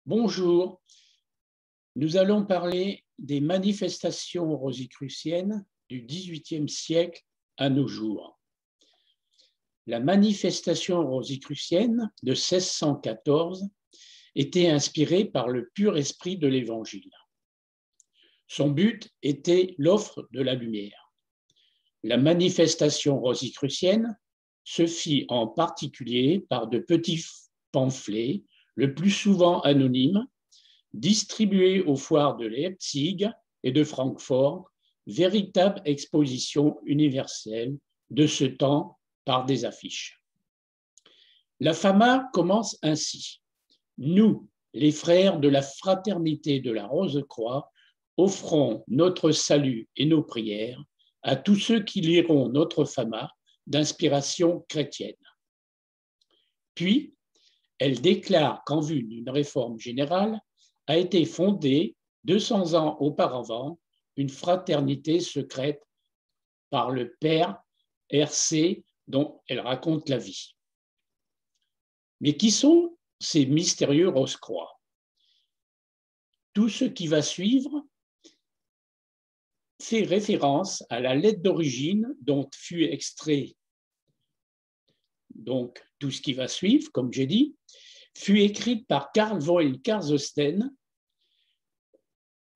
Bonjour, nous allons parler des manifestations rosicruciennes du XVIIIe siècle à nos jours. La manifestation rosicrucienne de 1614 était inspirée par le pur esprit de l'Évangile. Son but était l'offre de la lumière. La manifestation rosicrucienne se fit en particulier par de petits pamphlets, le plus souvent anonymes, distribués aux foires de Leipzig et de Francfort, véritable exposition universelle de ce temps par des affiches. La Fama commence ainsi. Nous, les frères de la fraternité de la Rose-Croix, offrons notre salut et nos prières à tous ceux qui liront notre Fama d'inspiration chrétienne. Puis, elle déclare qu'en vue d'une réforme générale, a été fondée 200 ans auparavant une fraternité secrète par le père RC dont elle raconte la vie. Mais qui sont ces mystérieux Rose-Croix? Tout ce qui va suivre fait référence à la lettre d'origine dont fut extrait, donc tout ce qui va suivre, comme j'ai dit, fut écrite par Karl von Karsosten,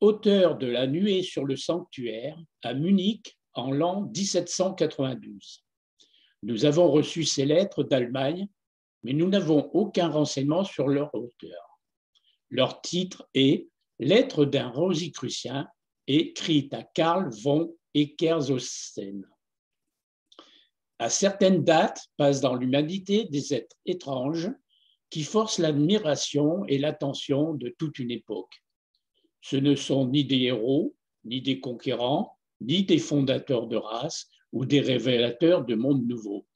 auteur de La nuée sur le sanctuaire à Munich en l'an 1792. Nous avons reçu ces lettres d'Allemagne, mais nous n'avons aucun renseignement sur leur auteur. Leur titre est Lettre d'un rosicrucien, écrite à Karl von Eckersosten. À certaines dates passent dans l'humanité des êtres étranges qui forcent l'admiration et l'attention de toute une époque. Ce ne sont ni des héros, ni des conquérants, ni des fondateurs de races ou des révélateurs de mondes nouveaux.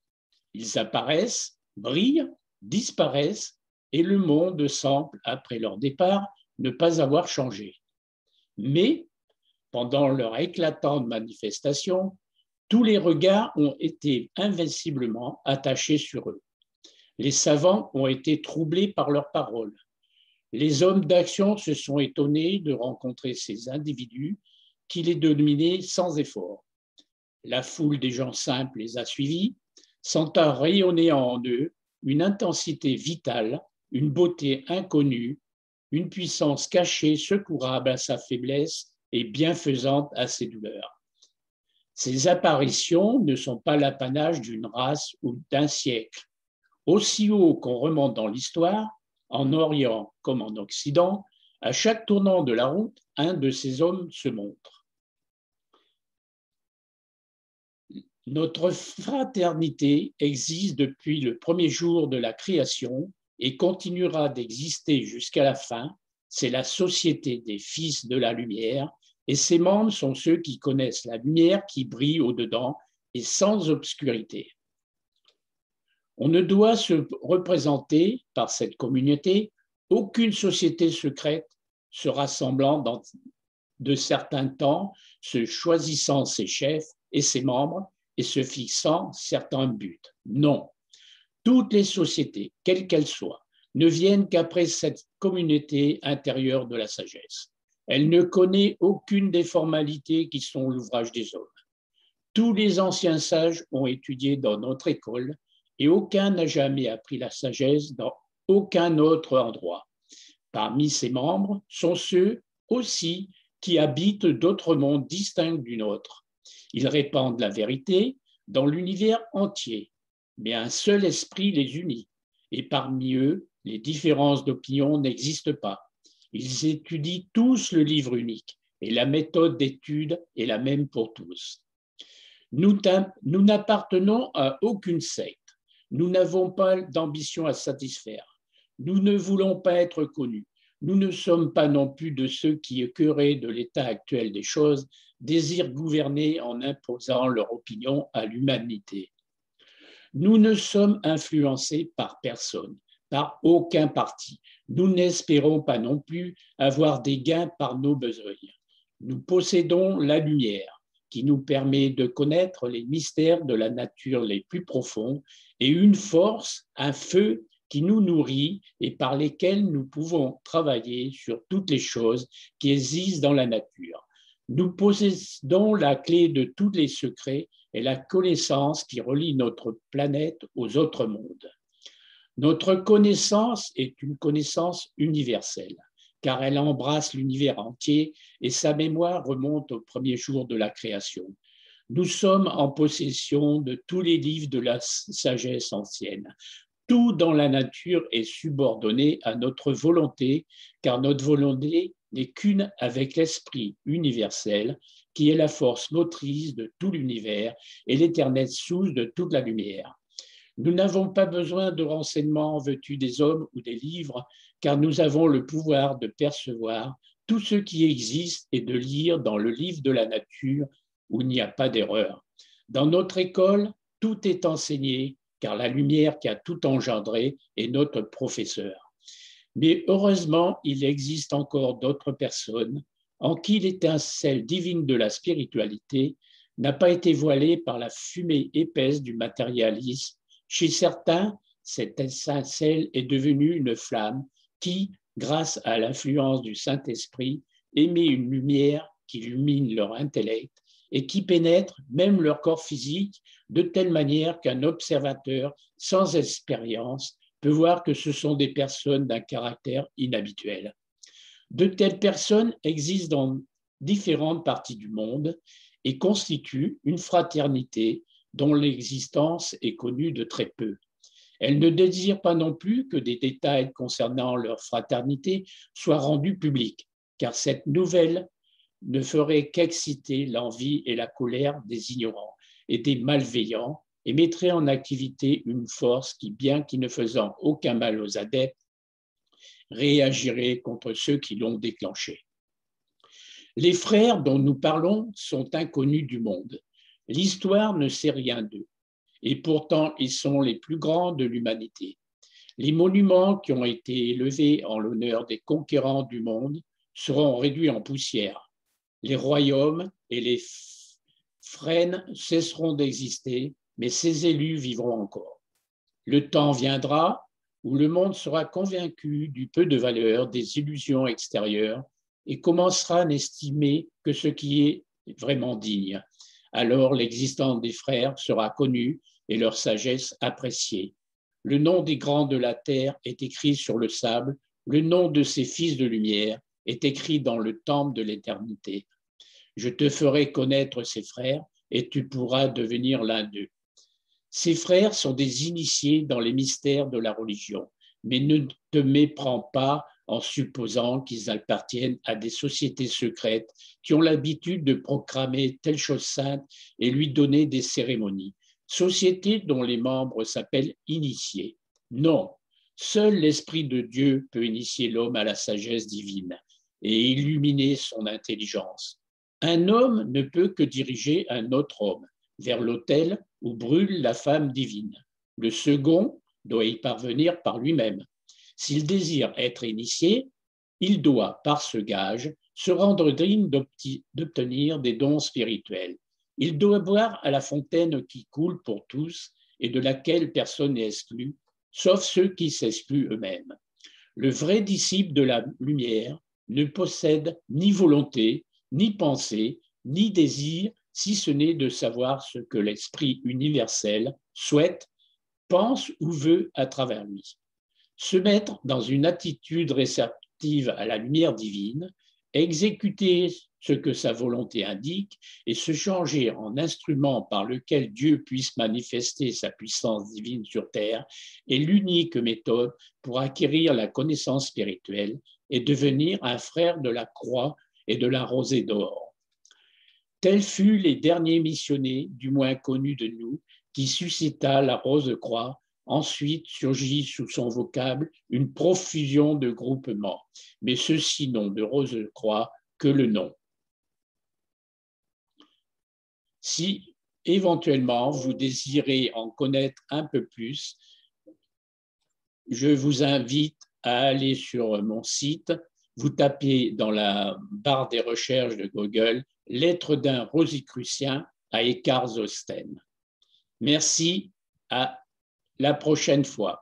Ils apparaissent, brillent, disparaissent, et le monde semble, après leur départ, ne pas avoir changé. Mais, pendant leur éclatante manifestation, tous les regards ont été invinciblement attachés sur eux. Les savants ont été troublés par leurs paroles. Les hommes d'action se sont étonnés de rencontrer ces individus qui les dominaient sans effort. La foule des gens simples les a suivis, sentant rayonner en eux une intensité vitale, une beauté inconnue, une puissance cachée, secourable à sa faiblesse et bienfaisante à ses douleurs. Ces apparitions ne sont pas l'apanage d'une race ou d'un siècle. Aussi haut qu'on remonte dans l'histoire, en Orient comme en Occident, à chaque tournant de la route, un de ces hommes se montre. Notre fraternité existe depuis le premier jour de la création et continuera d'exister jusqu'à la fin. C'est la société des fils de la lumière et ses membres sont ceux qui connaissent la lumière qui brille au-dedans et sans obscurité. On ne doit se représenter par cette communauté aucune société secrète se rassemblant dans de certains temps, se choisissant ses chefs et ses membres et se fixant certains buts. Non, toutes les sociétés, quelles qu'elles soient, ne viennent qu'après cette communauté intérieure de la sagesse. Elle ne connaît aucune des formalités qui sont l'ouvrage des hommes. Tous les anciens sages ont étudié dans notre école et aucun n'a jamais appris la sagesse dans aucun autre endroit. Parmi ses membres sont ceux aussi qui habitent d'autres mondes distincts du nôtre. Ils répandent la vérité dans l'univers entier, mais un seul esprit les unit, et parmi eux, les différences d'opinion n'existent pas. Ils étudient tous le livre unique, et la méthode d'étude est la même pour tous. Nous n'appartenons à aucune secte. Nous n'avons pas d'ambition à satisfaire. Nous ne voulons pas être connus. Nous ne sommes pas non plus de ceux qui, écœurés de l'état actuel des choses, désirent gouverner en imposant leur opinion à l'humanité. Nous ne sommes influencés par personne, par aucun parti. Nous n'espérons pas non plus avoir des gains par nos besognes. Nous possédons la lumière qui nous permet de connaître les mystères de la nature les plus profonds et une force, un feu qui nous nourrit et par lesquels nous pouvons travailler sur toutes les choses qui existent dans la nature. Nous possédons la clé de tous les secrets et la connaissance qui relie notre planète aux autres mondes. Notre connaissance est une connaissance universelle, car elle embrasse l'univers entier et sa mémoire remonte au premier jour de la création. Nous sommes en possession de tous les livres de la sagesse ancienne. Tout dans la nature est subordonné à notre volonté, car notre volonté n'est qu'une avec l'esprit universel, qui est la force motrice de tout l'univers et l'éternelle source de toute la lumière. Nous n'avons pas besoin de renseignements vêtus des hommes ou des livres, car nous avons le pouvoir de percevoir tout ce qui existe et de lire dans le livre de la nature où il n'y a pas d'erreur. Dans notre école, tout est enseigné, car la lumière qui a tout engendré est notre professeur. Mais heureusement, il existe encore d'autres personnes en qui l'étincelle divine de la spiritualité n'a pas été voilée par la fumée épaisse du matérialisme. Chez certains, cette étincelle est devenue une flamme qui, grâce à l'influence du Saint-Esprit, émet une lumière qui illumine leur intellect et qui pénètre même leur corps physique de telle manière qu'un observateur sans expérience peut voir que ce sont des personnes d'un caractère inhabituel. De telles personnes existent dans différentes parties du monde et constituent une fraternité dont l'existence est connue de très peu. Elles ne désirent pas non plus que des détails concernant leur fraternité soient rendus publics, car cette nouvelle ne ferait qu'exciter l'envie et la colère des ignorants et des malveillants et mettrait en activité une force qui, bien qu'il ne faisant aucun mal aux adeptes, réagirait contre ceux qui l'ont déclenché. Les frères dont nous parlons sont inconnus du monde. L'histoire ne sait rien d'eux, et pourtant ils sont les plus grands de l'humanité. Les monuments qui ont été élevés en l'honneur des conquérants du monde seront réduits en poussière. Les royaumes et les frênes cesseront d'exister, mais ces élus vivront encore. Le temps viendra où le monde sera convaincu du peu de valeur des illusions extérieures et commencera à n'estimer que ce qui est vraiment digne. Alors l'existence des frères sera connue et leur sagesse appréciée. Le nom des grands de la terre est écrit sur le sable, le nom de ces fils de lumière est écrit dans le temple de l'éternité. Je te ferai connaître ces frères et tu pourras devenir l'un d'eux. Ces frères sont des initiés dans les mystères de la religion, mais ne te méprends pas en supposant qu'ils appartiennent à des sociétés secrètes qui ont l'habitude de proclamer telle chose sainte et lui donner des cérémonies. Sociétés dont les membres s'appellent initiés. Non, seul l'Esprit de Dieu peut initier l'homme à la sagesse divine et illuminer son intelligence. Un homme ne peut que diriger un autre homme vers l'autel où brûle la flamme divine. Le second doit y parvenir par lui-même. S'il désire être initié, il doit, par ce gage, se rendre digne d'obtenir des dons spirituels. Il doit boire à la fontaine qui coule pour tous et de laquelle personne n'est exclu, sauf ceux qui s'excluent eux-mêmes. Le vrai disciple de la lumière ne possède ni volonté, ni pensée, ni désir, si ce n'est de savoir ce que l'esprit universel souhaite, pense ou veut à travers lui. Se mettre dans une attitude réceptive à la lumière divine, exécuter ce que sa volonté indique et se changer en instrument par lequel Dieu puisse manifester sa puissance divine sur terre est l'unique méthode pour acquérir la connaissance spirituelle et devenir un frère de la croix et de la rosée d'or. Tels furent les derniers missionnaires, du moins connus de nous, qui suscita la rose-croix. Ensuite surgit sous son vocable une profusion de groupements, mais ceux-ci n'ont de rose-croix que le nom. Si éventuellement vous désirez en connaître un peu plus, je vous invite à aller sur mon site. Vous tapez dans la barre des recherches de Google « Lettre d'un Rosicrucien à Eckhart Zosten ». Merci, à la prochaine fois.